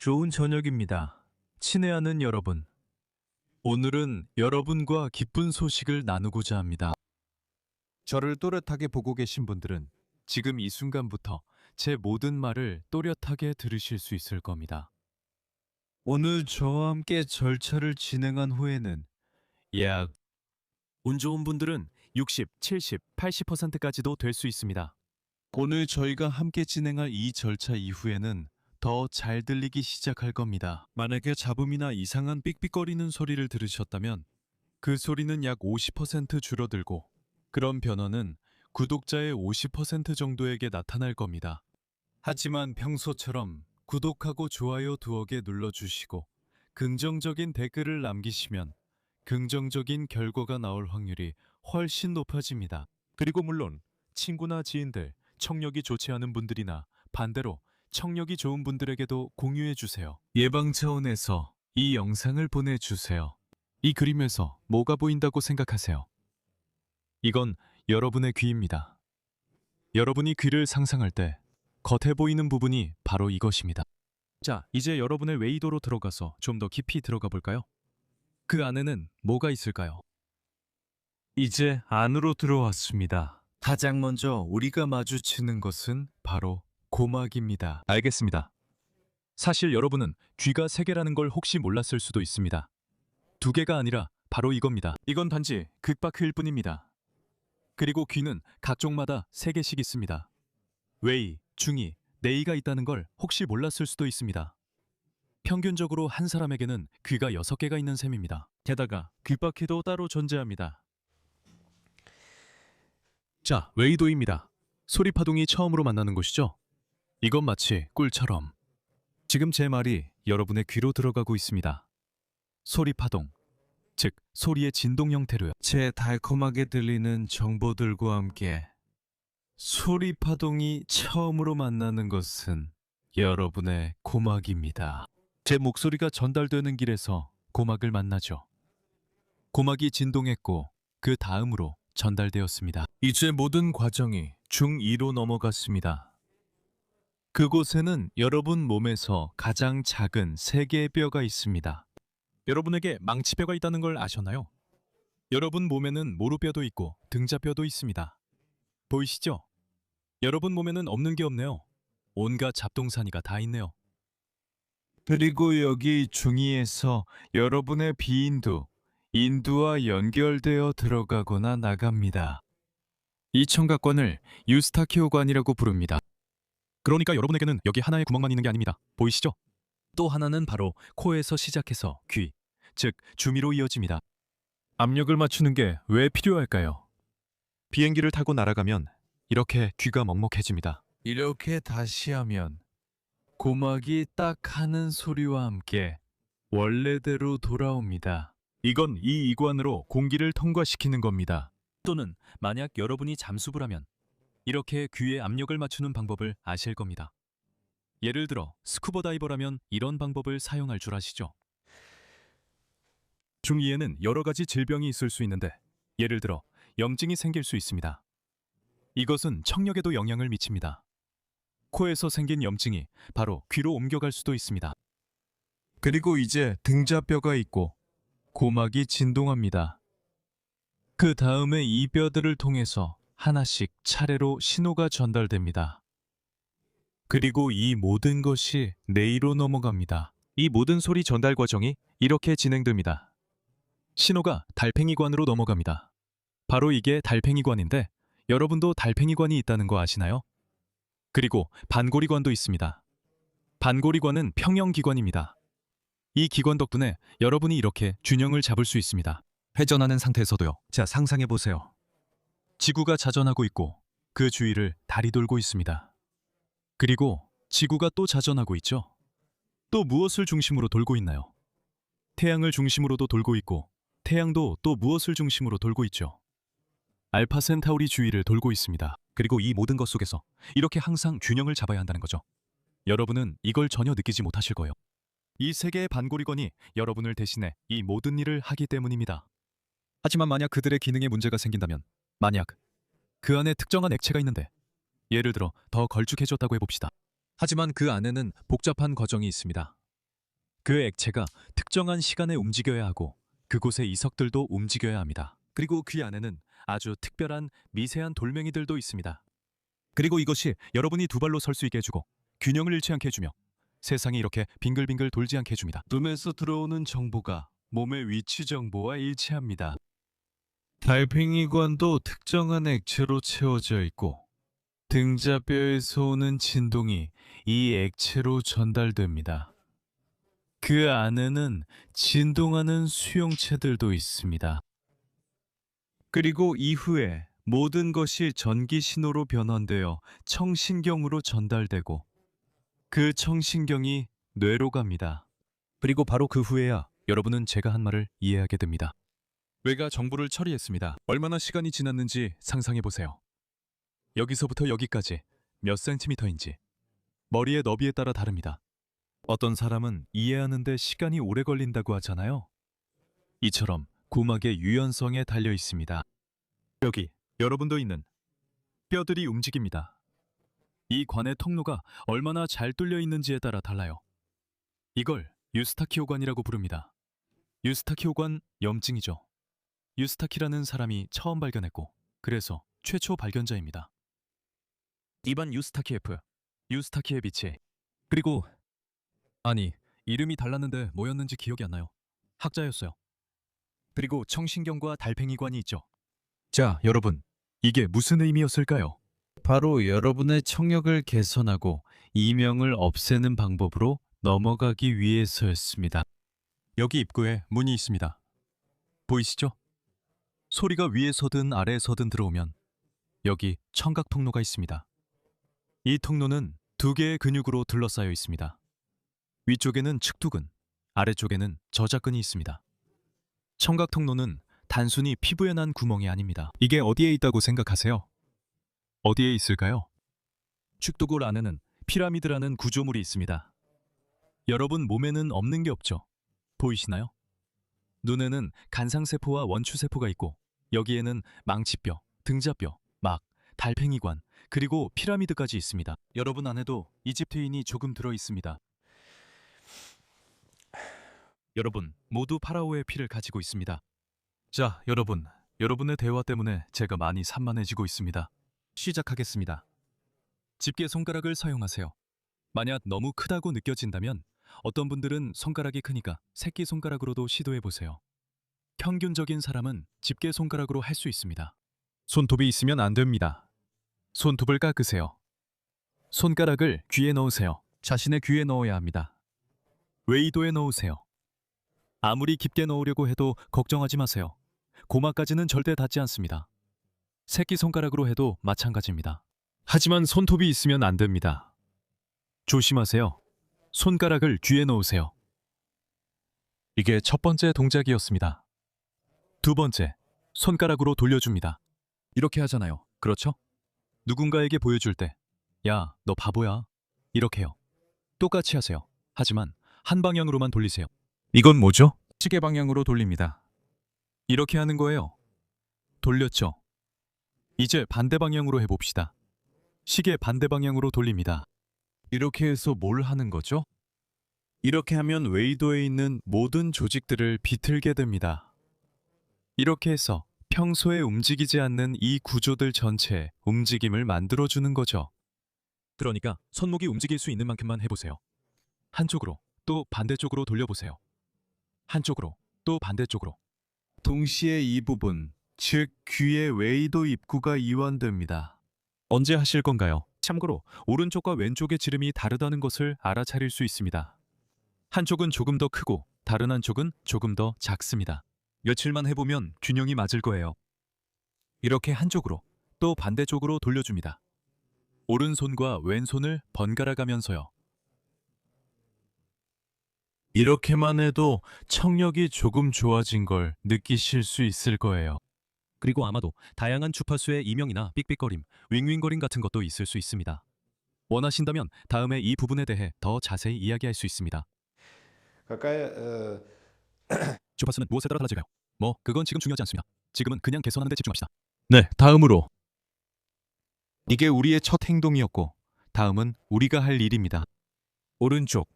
좋은 저녁입니다. 친애하는 여러분. 오늘은 여러분과 기쁜 소식을 나누고자 합니다. 저를 또렷하게 보고 계신 분들은 지금 이 순간부터 제 모든 말을 또렷하게 들으실 수 있을 겁니다. 오늘 저와 함께 절차를 진행한 후에는 약 운 좋은 분들은 60, 70, 80%까지도 될 수 있습니다. 오늘 저희가 함께 진행할 이 절차 이후에는 더 잘 들리기 시작할 겁니다. 만약에 잡음이나 이상한 삑삑거리는 소리를 들으셨다면 그 소리는 약 50% 줄어들고 그런 변화는 구독자의 50% 정도에게 나타날 겁니다. 하지만 평소처럼 구독하고 좋아요 두어 개 눌러주시고 긍정적인 댓글을 남기시면 긍정적인 결과가 나올 확률이 훨씬 높아집니다. 그리고 물론 친구나 지인들, 청력이 좋지 않은 분들이나 반대로 청력이 좋은 분들에게도 공유해 주세요. 예방 차원에서 이 영상을 보내주세요. 이 그림에서 뭐가 보인다고 생각하세요? 이건 여러분의 귀입니다. 여러분이 귀를 상상할 때 겉에 보이는 부분이 바로 이것입니다. 자, 이제 여러분의 웨이도로 들어가서 좀 더 깊이 들어가 볼까요? 그 안에는 뭐가 있을까요? 이제 안으로 들어왔습니다. 가장 먼저 우리가 마주치는 것은 바로 고막입니다. 알겠습니다. 사실 여러분은 귀가 3개라는 걸 혹시 몰랐을 수도 있습니다. 2개가 아니라 바로 이겁니다. 이건 단지 극박일 뿐입니다. 그리고 귀는 각종마다 3개씩 있습니다. 웨이, 중이, 네이가 있다는 걸 혹시 몰랐을 수도 있습니다. 평균적으로 한 사람에게는 귀가 6개가 있는 셈입니다. 게다가 귓바퀴도 따로 존재합니다. 자, 웨이도입니다. 소리 파동이 처음으로 만나는 곳이죠? 이건 마치 꿀처럼. 지금 제 말이 여러분의 귀로 들어가고 있습니다. 소리 파동, 즉 소리의 진동 형태로요. 제 달콤하게 들리는 정보들과 함께 소리 파동이 처음으로 만나는 것은 여러분의 고막입니다. 제 목소리가 전달되는 길에서 고막을 만나죠. 고막이 진동했고 그 다음으로 전달되었습니다. 이제 모든 과정이 중2로 넘어갔습니다. 그곳에는 여러분 몸에서 가장 작은 3개의 뼈가 있습니다. 여러분에게 망치뼈가 있다는 걸 아셨나요? 여러분 몸에는 모루뼈도 있고 등자뼈도 있습니다. 보이시죠? 여러분 몸에는 없는 게 없네요. 온갖 잡동사니가 다 있네요. 그리고 여기 중이에서 여러분의 비인두, 인두와 연결되어 들어가거나 나갑니다. 이 청각관을 유스타키오관이라고 부릅니다. 그러니까 여러분에게는 여기 하나의 구멍만 있는 게 아닙니다. 보이시죠? 또 하나는 바로 코에서 시작해서 귀, 즉 주미로 이어집니다. 압력을 맞추는 게 왜 필요할까요? 비행기를 타고 날아가면 이렇게 귀가 먹먹해집니다. 이렇게 다시 하면 고막이 딱 하는 소리와 함께 원래대로 돌아옵니다. 이건 이 이관으로 공기를 통과시키는 겁니다. 또는 만약 여러분이 잠수를 하면 이렇게 귀에 압력을 맞추는 방법을 아실 겁니다. 예를 들어 스쿠버 다이버라면 이런 방법을 사용할 줄 아시죠? 중2에는 여러 가지 질병이 있을 수 있는데 예를 들어 염증이 생길 수 있습니다. 이것은 청력에도 영향을 미칩니다. 코에서 생긴 염증이 바로 귀로 옮겨갈 수도 있습니다. 그리고 이제 등자뼈가 있고 고막이 진동합니다. 그 다음에 이 뼈들을 통해서 하나씩 차례로 신호가 전달됩니다. 그리고 이 모든 것이 뇌로 넘어갑니다. 이 모든 소리 전달 과정이 이렇게 진행됩니다. 신호가 달팽이관으로 넘어갑니다. 바로 이게 달팽이관인데 여러분도 달팽이관이 있다는 거 아시나요? 그리고 반고리관도 있습니다. 반고리관은 평형기관입니다. 이 기관 덕분에 여러분이 이렇게 균형을 잡을 수 있습니다. 회전하는 상태에서도요. 자, 상상해보세요. 지구가 자전하고 있고 그 주위를 달이 돌고 있습니다. 그리고 지구가 또 자전하고 있죠. 또 무엇을 중심으로 돌고 있나요? 태양을 중심으로도 돌고 있고 태양도 또 무엇을 중심으로 돌고 있죠. 알파 센타우리 주위를 돌고 있습니다. 그리고 이 모든 것 속에서 이렇게 항상 균형을 잡아야 한다는 거죠. 여러분은 이걸 전혀 느끼지 못하실 거예요. 이 3개의 반고리관이 여러분을 대신해 이 모든 일을 하기 때문입니다. 하지만 만약 그들의 기능에 문제가 생긴다면, 만약 그 안에 특정한 액체가 있는데 예를 들어 더 걸쭉해졌다고 해봅시다. 하지만 그 안에는 복잡한 과정이 있습니다. 그 액체가 특정한 시간에 움직여야 하고 그곳의 이석들도 움직여야 합니다. 그리고 그 안에는 아주 특별한 미세한 돌멩이들도 있습니다. 그리고 이것이 여러분이 두 발로 설 수 있게 해주고 균형을 잃지 않게 해주며 세상이 이렇게 빙글빙글 돌지 않게 해줍니다. 눈에서 들어오는 정보가 몸의 위치 정보와 일치합니다. 달팽이관도 특정한 액체로 채워져 있고 등자뼈에서 오는 진동이 이 액체로 전달됩니다. 그 안에는 진동하는 수용체들도 있습니다. 그리고 이후에 모든 것이 전기 신호로 변환되어 청신경으로 전달되고 그 청신경이 뇌로 갑니다. 그리고 바로 그 후에야 여러분은 제가 한 말을 이해하게 됩니다. 뇌가 정보를 처리했습니다. 얼마나 시간이 지났는지 상상해 보세요. 여기서부터 여기까지 몇 센티미터인지 머리의 너비에 따라 다릅니다. 어떤 사람은 이해하는데 시간이 오래 걸린다고 하잖아요. 이처럼 구막의 유연성에 달려 있습니다. 여기 여러분도 있는 뼈들이 움직입니다. 이 관의 통로가 얼마나 잘 뚫려 있는지에 따라 달라요. 이걸 유스타키오관이라고 부릅니다. 유스타키오관 염증이죠. 유스타키라는 사람이 처음 발견했고 그래서 최초 발견자입니다. 이반 유스타키에프, 유스타키에비치. 그리고 아니, 이름이 달랐는데 뭐였는지 기억이 안 나요. 학자였어요. 그리고 청신경과 달팽이관이 있죠. 자, 여러분, 이게 무슨 의미였을까요? 바로 여러분의 청력을 개선하고 이명을 없애는 방법으로 넘어가기 위해서였습니다. 여기 입구에 문이 있습니다. 보이시죠? 소리가 위에서든 아래에서든 들어오면 여기 청각 통로가 있습니다. 이 통로는 두 개의 근육으로 둘러싸여 있습니다. 위쪽에는 측두근, 아래쪽에는 저작근이 있습니다. 청각 통로는 단순히 피부에 난 구멍이 아닙니다. 이게 어디에 있다고 생각하세요? 어디에 있을까요? 측두근 안에는 피라미드라는 구조물이 있습니다. 여러분 몸에는 없는 게 없죠. 보이시나요? 눈에는 간상세포와 원추세포가 있고 여기에는 망치뼈, 등자뼈, 막, 달팽이관, 그리고 피라미드까지 있습니다. 여러분 안에도 이집트인이 조금 들어 있습니다. 여러분 모두 파라오의 피를 가지고 있습니다. 자, 여러분, 여러분의 대화 때문에 제가 많이 산만해지고 있습니다. 시작하겠습니다. 집게 손가락을 사용하세요. 만약 너무 크다고 느껴진다면 어떤 분들은 손가락이 크니까 새끼 손가락으로도 시도해 보세요. 평균적인 사람은 집게 손가락으로 할 수 있습니다. 손톱이 있으면 안 됩니다. 손톱을 깎으세요. 손가락을 귀에 넣으세요. 자신의 귀에 넣어야 합니다. 외이도에 넣으세요. 아무리 깊게 넣으려고 해도 걱정하지 마세요. 고막까지는 절대 닿지 않습니다. 새끼손가락으로 해도 마찬가지입니다. 하지만 손톱이 있으면 안 됩니다. 조심하세요. 손가락을 귀에 넣으세요. 이게 첫 번째 동작이었습니다. 두 번째, 손가락으로 돌려줍니다. 이렇게 하잖아요. 그렇죠? 누군가에게 보여줄 때, 야, 너 바보야. 이렇게요. 똑같이 하세요. 하지만 한 방향으로만 돌리세요. 이건 뭐죠? 시계 방향으로 돌립니다. 이렇게 하는 거예요. 돌렸죠? 이제 반대 방향으로 해봅시다. 시계 반대 방향으로 돌립니다. 이렇게 해서 뭘 하는 거죠? 이렇게 하면 웨이도에 있는 모든 조직들을 비틀게 됩니다. 이렇게 해서 평소에 움직이지 않는 이 구조들 전체에 움직임을 만들어주는 거죠. 그러니까 손목이 움직일 수 있는 만큼만 해보세요. 한쪽으로 또 반대쪽으로 돌려보세요. 한쪽으로 또 반대쪽으로. 동시에 이 부분, 즉 귀의 웨이도 입구가 이완됩니다. 언제 하실 건가요? 참고로 오른쪽과 왼쪽의 지름이 다르다는 것을 알아차릴 수 있습니다. 한쪽은 조금 더 크고 다른 한쪽은 조금 더 작습니다. 며칠만 해보면 균형이 맞을 거예요. 이렇게 한쪽으로 또 반대쪽으로 돌려줍니다. 오른손과 왼손을 번갈아 가면서요. 이렇게만 해도 청력이 조금 좋아진 걸 느끼실 수 있을 거예요. 그리고 아마도 다양한 주파수의 이명이나 삑삑거림, 윙윙거림 같은 것도 있을 수 있습니다. 원하신다면 다음에 이 부분에 대해 더 자세히 이야기할 수 있습니다. Какая 주파수는 무엇에 따라 달라질까요? 그건 지금 중요하지 않습니다. 지금은 그냥 개선하는 데 집중합시다. 네, 다음으로. 이게 우리의 첫 행동이었고 다음은 우리가 할 일입니다. 오른쪽,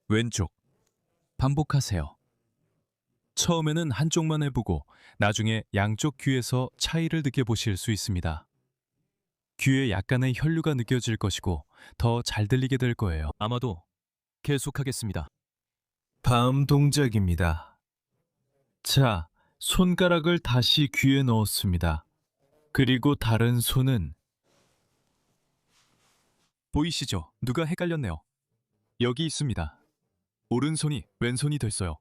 왼쪽, 반복하세요. 처음에는 한쪽만 해보고 나중에 양쪽 귀에서 차이를 느껴보실 수 있습니다. 귀에 약간의 혈류가 느껴질 것이고 더 잘 들리게 될 거예요. 아마도 계속하겠습니다. 다음 동작입니다. 자, 손가락을 다시 귀에 넣었습니다. 그리고 다른 손은 보이시죠? 누가 헷갈렸네요. 여기 있습니다. 오른손이 왼손이 됐어요.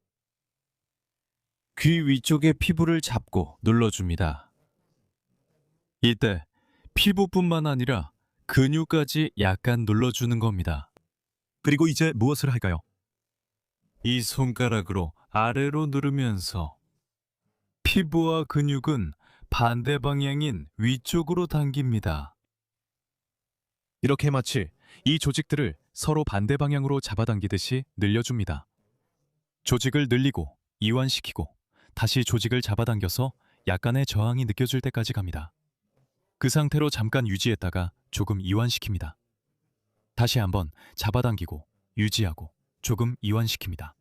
귀 위쪽의 피부를 잡고 눌러줍니다. 이때 피부뿐만 아니라 근육까지 약간 눌러주는 겁니다. 그리고 이제 무엇을 할까요? 이 손가락으로 아래로 누르면서 피부와 근육은 반대 방향인 위쪽으로 당깁니다. 이렇게 마치 이 조직들을 서로 반대 방향으로 잡아당기듯이 늘려줍니다. 조직을 늘리고 이완시키고 다시 조직을 잡아당겨서 약간의 저항이 느껴질 때까지 갑니다. 그 상태로 잠깐 유지했다가 조금 이완시킵니다. 다시 한번 잡아당기고 유지하고 조금 이완시킵니다.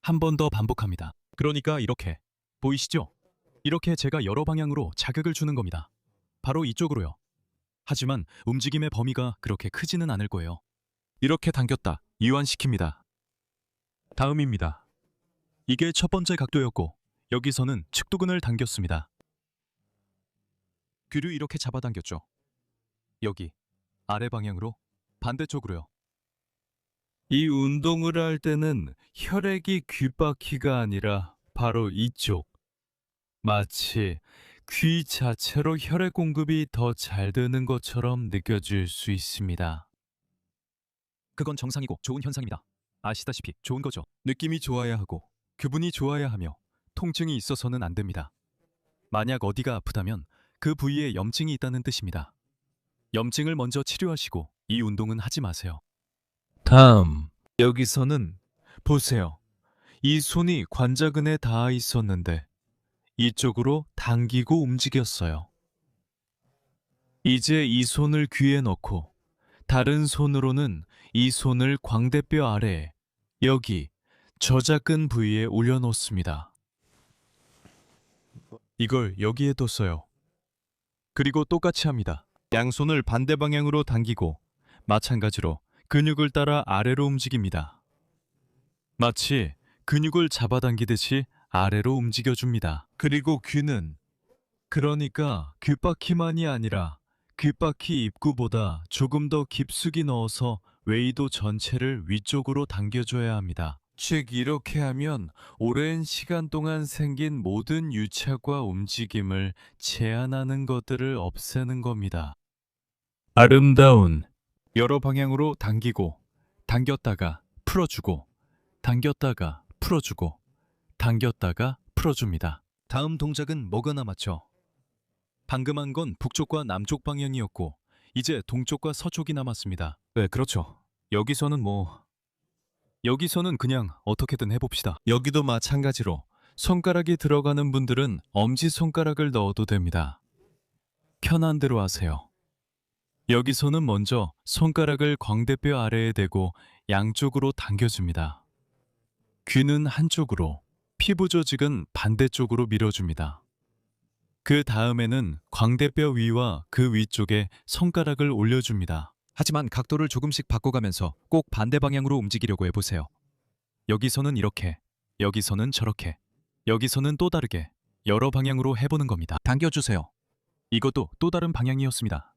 한 번 더 반복합니다. 그러니까 이렇게 보이시죠? 이렇게 제가 여러 방향으로 자극을 주는 겁니다. 바로 이쪽으로요. 하지만 움직임의 범위가 그렇게 크지는 않을 거예요. 이렇게 당겼다 이완시킵니다. 다음입니다. 이게 첫 번째 각도였고 여기서는 측두근을 당겼습니다. 귀를 이렇게 잡아당겼죠. 여기 아래 방향으로 반대쪽으로요. 이 운동을 할 때는 혈액이 귓바퀴가 아니라 바로 이쪽. 마치 귀 자체로 혈액 공급이 더 잘 되는 것처럼 느껴질 수 있습니다. 그건 정상이고 좋은 현상입니다. 아시다시피 좋은 거죠. 느낌이 좋아야 하고 기분이 좋아야 하며 통증이 있어서는 안 됩니다. 만약 어디가 아프다면 그 부위에 염증이 있다는 뜻입니다. 염증을 먼저 치료하시고 이 운동은 하지 마세요. 다음, 여기서는 보세요. 이 손이 관자근에 닿아 있었는데 이쪽으로 당기고 움직였어요. 이제 이 손을 귀에 넣고 다른 손으로는 이 손을 광대뼈 아래에 여기 저작근 부위에 올려놓습니다. 이걸 여기에 뒀어요. 그리고 똑같이 합니다. 양손을 반대 방향으로 당기고 마찬가지로 근육을 따라 아래로 움직입니다. 마치 근육을 잡아당기듯이 아래로 움직여줍니다. 그리고 귀는 그러니까 귓바퀴만이 아니라 귓바퀴 입구보다 조금 더 깊숙이 넣어서 웨이도 전체를 위쪽으로 당겨줘야 합니다. 즉 이렇게 하면 오랜 시간 동안 생긴 모든 유착과 움직임을 제한하는 것들을 없애는 겁니다. 아름다운 여러 방향으로 당기고 당겼다가 풀어주고 당겼다가 풀어주고 당겼다가 풀어줍니다. 다음 동작은 뭐가 남았죠? 방금 한 건 북쪽과 남쪽 방향이었고 이제 동쪽과 서쪽이 남았습니다. 네, 그렇죠. 여기서는 그냥 어떻게든 해봅시다. 여기도 마찬가지로 손가락이 들어가는 분들은 엄지손가락을 넣어도 됩니다. 편한 대로 하세요. 여기서는 먼저 손가락을 광대뼈 아래에 대고 양쪽으로 당겨줍니다. 귀는 한쪽으로, 피부 조직은 반대쪽으로 밀어줍니다. 그 다음에는 광대뼈 위와 그 위쪽에 손가락을 올려줍니다. 하지만 각도를 조금씩 바꿔가면서 꼭 반대 방향으로 움직이려고 해보세요. 여기서는 이렇게, 여기서는 저렇게, 여기서는 또 다르게 여러 방향으로 해보는 겁니다. 당겨주세요. 이것도 또 다른 방향이었습니다.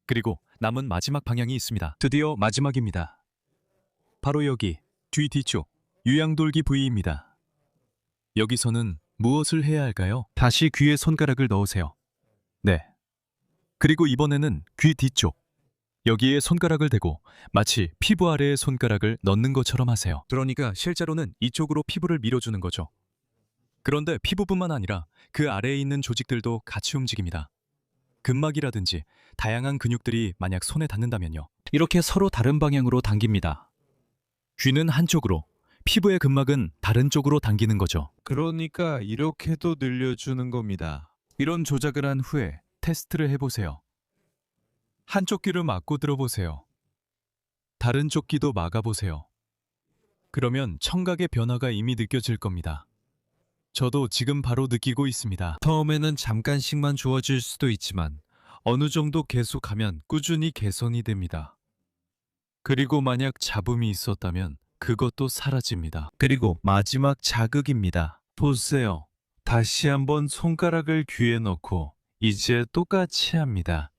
그리고 남은 마지막 방향이 있습니다. 드디어 마지막입니다. 바로 여기 뒤 뒤쪽 유양돌기 부위입니다. 여기서는 무엇을 해야 할까요? 다시 귀에 손가락을 넣으세요. 네. 그리고 이번에는 귀 뒤쪽 여기에 손가락을 대고 마치 피부 아래에 손가락을 넣는 것처럼 하세요. 그러니까 실제로는 이쪽으로 피부를 밀어주는 거죠. 그런데 피부뿐만 아니라 그 아래에 있는 조직들도 같이 움직입니다. 근막이라든지 다양한 근육들이 만약 손에 닿는다면요. 이렇게 서로 다른 방향으로 당깁니다. 귀는 한쪽으로, 피부의 근막은 다른 쪽으로 당기는 거죠. 그러니까 이렇게도 늘려주는 겁니다. 이런 조작을 한 후에 테스트를 해보세요. 한쪽 귀를 막고 들어보세요. 다른 쪽 귀도 막아보세요. 그러면 청각의 변화가 이미 느껴질 겁니다. 저도 지금 바로 느끼고 있습니다. 처음에는 잠깐씩만 좋아질 수도 있지만 어느 정도 계속하면 꾸준히 개선이 됩니다. 그리고 만약 잡음이 있었다면 그것도 사라집니다. 그리고 마지막 자극입니다. 보세요. 다시 한번 손가락을 귀에 넣고 이제 똑같이 합니다.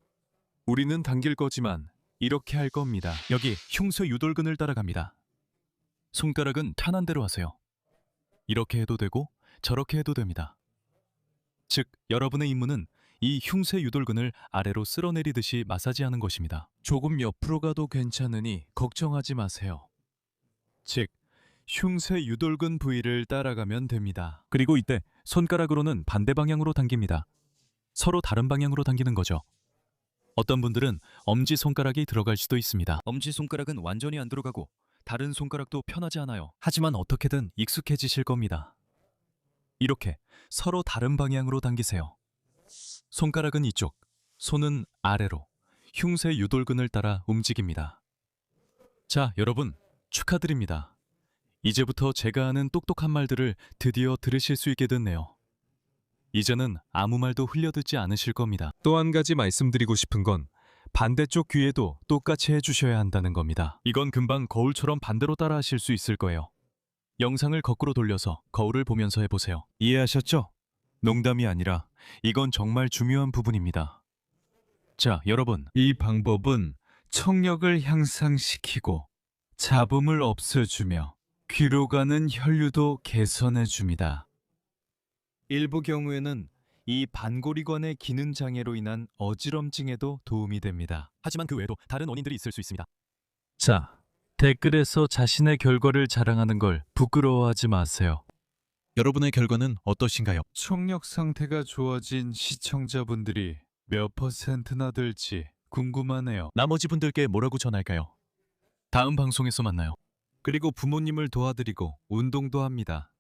우리는 당길 거지만 이렇게 할 겁니다. 여기 흉쇄 유돌근을 따라갑니다. 손가락은 편한 대로 하세요. 이렇게 해도 되고 저렇게 해도 됩니다. 즉, 여러분의 임무는 이 흉쇄 유돌근을 아래로 쓸어내리듯이 마사지하는 것입니다. 조금 옆으로 가도 괜찮으니 걱정하지 마세요. 즉, 흉쇄 유돌근 부위를 따라가면 됩니다. 그리고 이때 손가락으로는 반대 방향으로 당깁니다. 서로 다른 방향으로 당기는 거죠. 어떤 분들은 엄지손가락이 들어갈 수도 있습니다. 엄지손가락은 완전히 안 들어가고 다른 손가락도 편하지 않아요. 하지만 어떻게든 익숙해지실 겁니다. 이렇게 서로 다른 방향으로 당기세요. 손가락은 이쪽, 손은 아래로 흉쇄 유돌근을 따라 움직입니다. 자, 여러분 축하드립니다. 이제부터 제가 하는 똑똑한 말들을 드디어 들으실 수 있게 됐네요. 이제는 아무 말도 흘려듣지 않으실 겁니다. 또 한 가지 말씀드리고 싶은 건 반대쪽 귀에도 똑같이 해주셔야 한다는 겁니다. 이건 금방 거울처럼 반대로 따라 하실 수 있을 거예요. 영상을 거꾸로 돌려서 거울을 보면서 해보세요. 이해하셨죠? 농담이 아니라 이건 정말 중요한 부분입니다. 자, 여러분, 이 방법은 청력을 향상시키고 잡음을 없애주며 귀로 가는 혈류도 개선해줍니다. 일부 경우에는 이 반고리관의 기능 장애로 인한 어지럼증에도 도움이 됩니다. 하지만 그 외에도 다른 원인들이 있을 수 있습니다. 자, 댓글에서 자신의 결과를 자랑하는 걸 부끄러워하지 마세요. 여러분의 결과는 어떠신가요? 청력 상태가 좋아진 시청자분들이 몇 %나 될지 궁금하네요. 나머지 분들께 뭐라고 전할까요? 다음 방송에서 만나요. 그리고 부모님을 도와드리고 운동도 합니다.